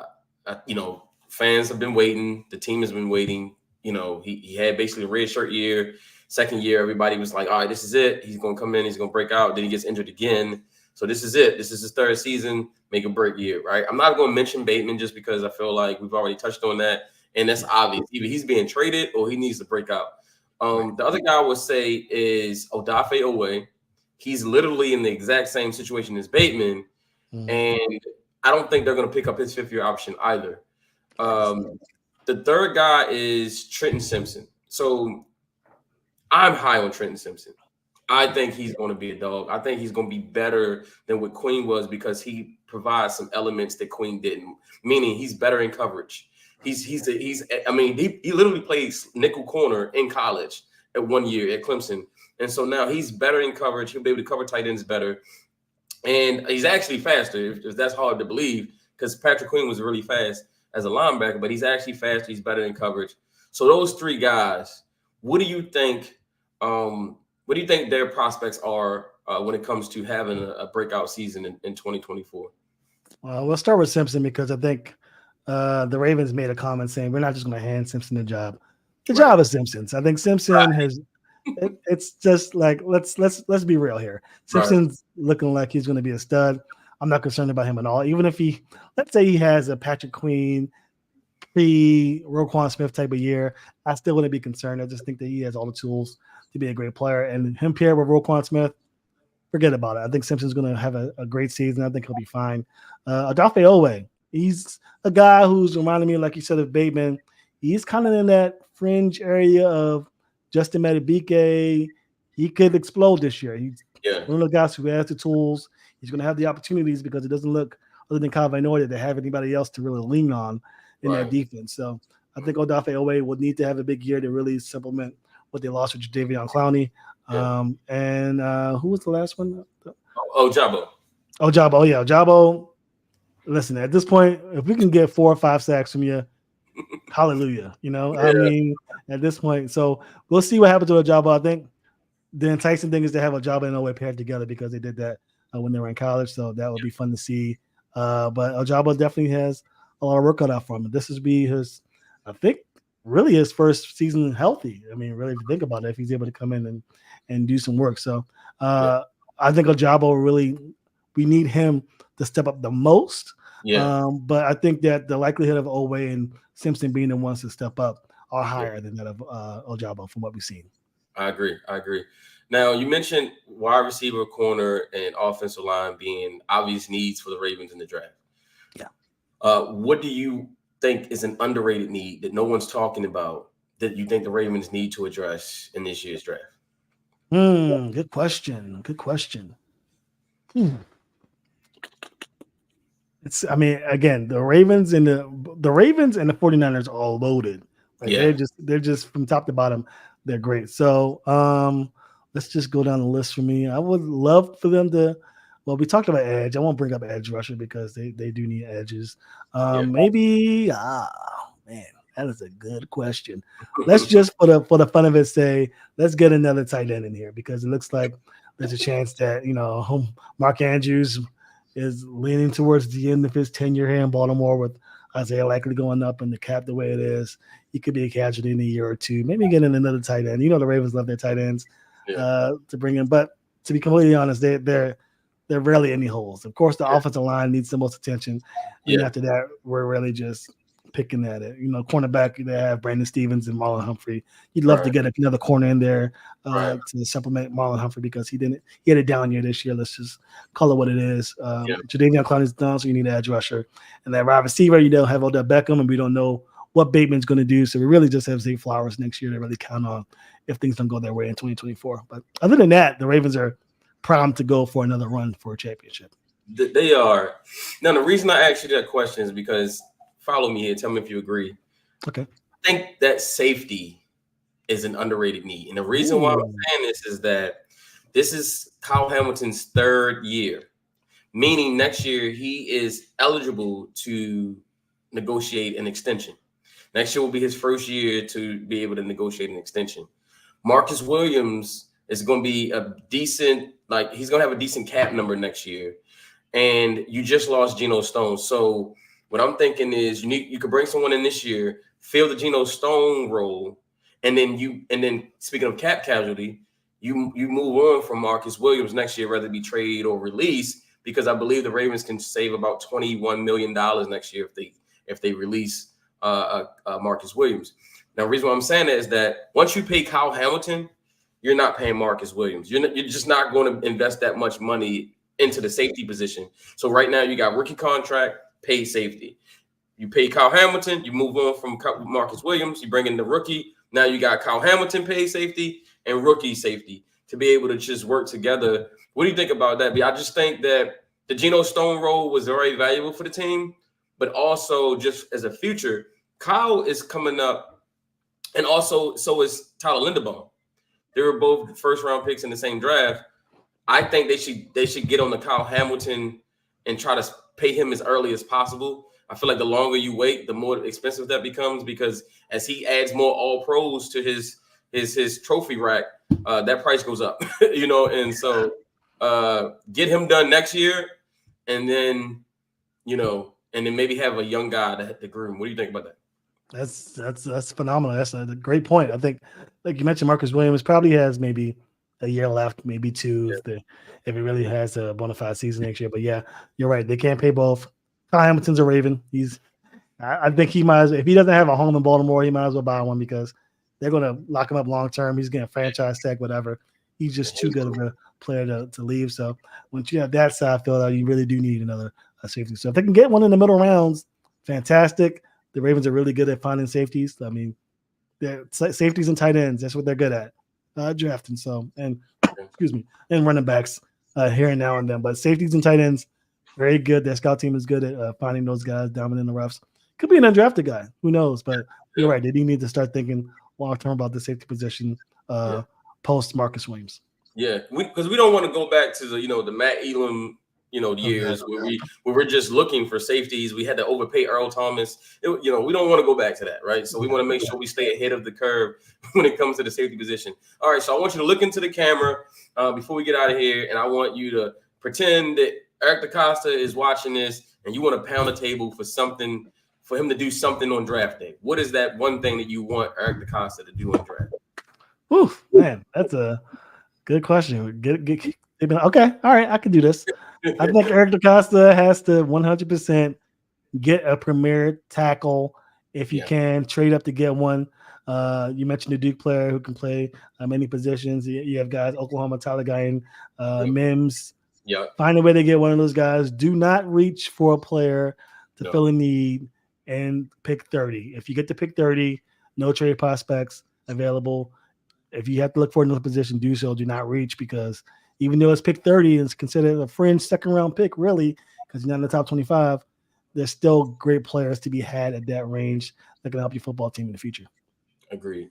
Fans have been waiting. The team has been waiting. He had basically a red shirt year. Second year, everybody was like, all right, this is it. He's going to come in. He's going to break out. Then he gets injured again. So this is it. This is his third season. Make a break year, right? I'm not going to mention Bateman just because I feel like we've already touched on that. And that's obvious. Either he's being traded or he needs to break out. The other guy I would say is Odafe Owe. He's literally in the exact same situation as Bateman. And I don't think they're going to pick up his fifth-year option either. The third guy is Trenton Simpson. So I'm high on Trenton Simpson. I think he's going to be a dog. I think he's going to be better than what Queen was because he provides some elements that Queen didn't, meaning he's better in coverage. He literally plays nickel corner in college at 1 year at Clemson. And so now he's better in coverage. He'll be able to cover tight ends better. And he's actually faster, if that's hard to believe, because Patrick Queen was really fast as a linebacker, but he's actually faster. He's better in coverage. So those three guys, what do you think their prospects are when it comes to having a breakout season in 2024? Well, we'll start with Simpson because I think the Ravens made a comment saying we're not just going to hand Simpson the job. The job is Simpson's. I think Simpson has. It's just like let's be real here. Simpson's looking like he's going to be a stud. I'm not concerned about him at all. Even if let's say he has a Patrick Queen, Roquan Smith type of year, I still wouldn't be concerned. I just think that he has all the tools to be a great player. And him paired with Roquan Smith, forget about it. I think Simpson's going to have a great season. I think he'll be fine. Odafe Owe, he's a guy who's reminding me, like you said, of Bateman. He's kind of in that fringe area of Justin Madubuike. He could explode this year. He's one of the guys who has the tools. He's going to have the opportunities because it doesn't look, other than Kyle Van Noy, to have anybody else to really lean on in that defense. So I think Odafe Owe will need to have a big year to really supplement what they lost with Jadeveon Clowney. And who was the last one? Ojabo. Ojabo. Listen, at this point, if we can get 4 or 5 sacks from you, hallelujah. I mean, at this point. So we'll see what happens to Ojabo. I think the enticing thing is to have Ojabo and Owe paired together because they did that when they were in college. So that would be fun to see. But Ojabo definitely has a lot of work cut out for him. This would be really his first season healthy. I mean, really, if you think about it, if he's able to come in and do some work. So I think Ojabo we need him to step up the most. But I think that the likelihood of Owe and Simpson being the ones to step up are higher than that of Ojabo from what we've seen. I agree. Now, you mentioned wide receiver, corner, and offensive line being obvious needs for the Ravens in the draft. What do you think is an underrated need that no one's talking about that you think the Ravens need to address in this year's draft? Good question. Again, the Ravens and the 49ers are all loaded. They're just from top to bottom, they're great. So let's just go down the list for me. I would love for them to Well, we talked about edge. I won't bring up edge rusher because they do need edges. Yeah. Maybe man, that is a good question. Let's just for the fun of it say let's get another tight end in here because it looks like there's a chance that Mark Andrews is leaning towards the end of his tenure here in Baltimore with Isaiah likely going up and the cap the way it is. He could be a casualty in a year or two. Maybe getting another tight end. The Ravens love their tight ends to bring in, but to be completely honest, they're rarely any holes. Of course, the offensive line needs the most attention. And after that, we're really just picking at it. Cornerback, they have Brandon Stevens and Marlon Humphrey. You'd love to get another corner in there to supplement Marlon Humphrey because he had a down year this year. Let's just call it what it is. Jadeveon Clowney's done, so you need an edge rusher. And that wide receiver, you don't have Odell Beckham, and we don't know what Bateman's going to do. So we really just have Zay Flowers next year to really count on if things don't go their way in 2024. But other than that, the Ravens are primed to go for another run for a championship. They are. Now, the reason I asked you that question is because follow me here. Tell me if you agree. Okay. I think that safety is an underrated need. And the reason why I'm saying this is that this is Kyle Hamilton's third year, meaning next year he is eligible to negotiate an extension. Next year will be his first year to be able to negotiate an extension. Marcus Williams is going to be a decent, he's going to have a decent cap number next year. And you just lost Geno Stone. So what I'm thinking is you could bring someone in this year, fill the Geno Stone role, and then speaking of cap casualty, you move on from Marcus Williams next year, whether it be trade or release, because I believe the Ravens can save about $21 million next year if they release Marcus Williams. Now, the reason why I'm saying that is that once you pay Kyle Hamilton, you're not paying Marcus Williams. You're just not going to invest that much money into the safety position. So right now you got rookie contract, paid safety. You pay Kyle Hamilton, you move on from Marcus Williams, you bring in the rookie. Now you got Kyle Hamilton paid safety and rookie safety to be able to just work together. What do you think about that? I just think that the Geno Stone role was very valuable for the team, but also just as a future, Kyle is coming up, and also so is Tyler Linderbaum. They were both first-round picks in the same draft. I think they should get on the Kyle Hamilton and try to pay him as early as possible. I feel like the longer you wait, the more expensive that becomes because as he adds more all pros to his trophy rack, that price goes up, and so get him done next year and then maybe have a young guy to groom. What do you think about that? That's phenomenal. That's a great point. I think, like you mentioned, Marcus Williams probably has maybe a year left, maybe two, if he really has a bona fide season next year. But yeah, you're right. They can't pay both. Kyle Hamilton's a Raven. I think he might, if he doesn't have a home in Baltimore, he might as well buy one because they're going to lock him up long term. He's getting a franchise tag, whatever. He's just too good of a player to leave. So once you have that side filled out, you really do need another safety. So if they can get one in the middle rounds, fantastic. The Ravens are really good at finding safeties. I mean, they're safeties and tight ends. That's what they're good at drafting. So, and running backs here and now and then. But safeties and tight ends, very good. Their scout team is good at finding those guys down in the roughs. Could be an undrafted guy. Who knows? But you're right. They do need to start thinking long-term about the safety position post Marcus Williams. Yeah, because we don't want to go back to the Matt Elam years where we're just looking for safeties. We had to overpay Earl Thomas. We don't want to go back to that, right? So we want to make sure we stay ahead of the curve when it comes to the safety position. All right, so I want you to look into the camera before we get out of here, and I want you to pretend that Eric DaCosta is watching this, and you want to pound the table for him to do something on draft day. What is that one thing that you want Eric DaCosta to do on draft? Oof, man, that's a good question. Okay, all right, I can do this. I think Eric DaCosta has to 100% get a premier tackle if you can trade up to get one. You mentioned a Duke player who can play many positions. You have guys, Oklahoma, Tyler Guyan, Mims. Yeah. Find a way to get one of those guys. Do not reach for a player to fill a need and pick 30. If you get to pick 30, no trade prospects available. If you have to look for another position, do so. Do not reach because even though it's pick 30, it's considered a fringe second-round pick, really, because you're not in the top 25. There's still great players to be had at that range that can help your football team in the future. Agreed.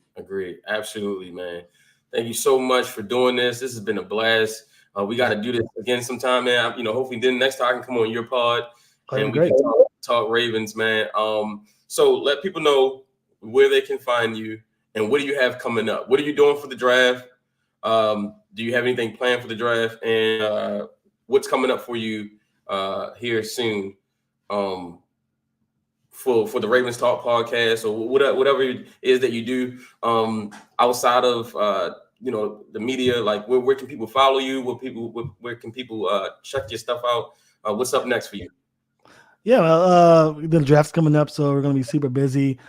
Absolutely, man. Thank you so much for doing this. This has been a blast. We got to do this again sometime, man. Hopefully then next time I can come on your pod and we great. can talk Ravens, man. So let people know where they can find you and what do you have coming up? What are you doing for the draft? Do you have anything planned for the draft? And what's coming up for you here soon for the Ravens Talk podcast or whatever it is that you do outside of the media? Like where can people follow you? Where can people check your stuff out? What's up next for you? Yeah, well, the draft's coming up, so we're going to be super busy.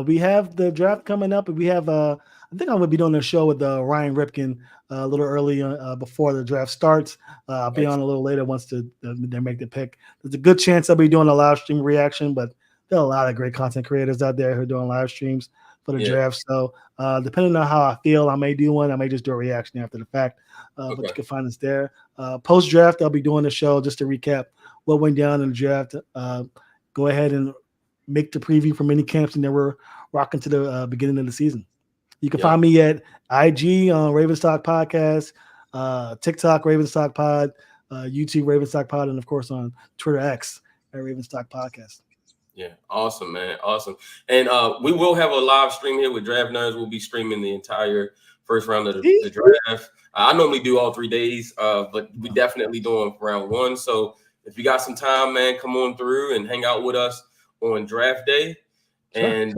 We have the draft coming up, and we have, I think I'm going to be doing a show with Ryan Ripken a little early before the draft starts. I'll be on a little later once they make the pick. There's a good chance I'll be doing a live stream reaction, but there are a lot of great content creators out there who are doing live streams for the draft. So depending on how I feel, I may do one. I may just do a reaction after the fact, but you can find us there. Post-draft, I'll be doing a show just to recap what went down in the draft. Go ahead and make the preview from many camps, and then we're rocking to the beginning of the season. You can find me at IG on Ravens Talk Podcast, TikTok Ravens Talk Pod, YouTube Ravens Talk Pod, and of course on Twitter X at Ravens Talk Podcast. Yeah, awesome, man, awesome. And we will have a live stream here with DraftNerds. We'll be streaming the entire first round of the draft. I normally do all 3 days, but we definitely doing round one. So if you got some time, man, come on through and hang out with us on draft day. Sure. And,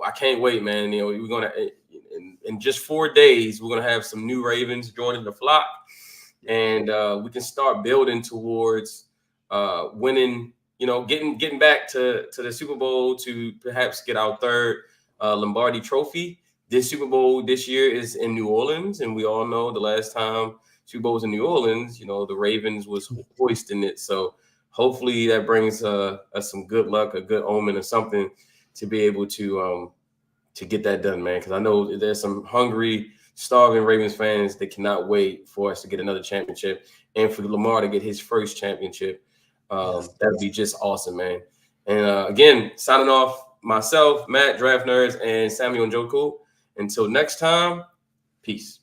I can't wait, man. We're going to, in just 4 days, we're going to have some new Ravens joining the flock. And we can start building towards winning, getting back to the Super Bowl to perhaps get our third Lombardi trophy. This Super Bowl this year is in New Orleans. And we all know the last time Super Bowls in New Orleans, the Ravens was hoisting it. So hopefully that brings us some good luck, a good omen or something to be able to get that done, man. Because I know there's some hungry, starving Ravens fans that cannot wait for us to get another championship and for Lamar to get his first championship. That would be just awesome, man. And again, signing off myself, Matt, DraftNerds, and Samuel Njoku. Until next time, peace.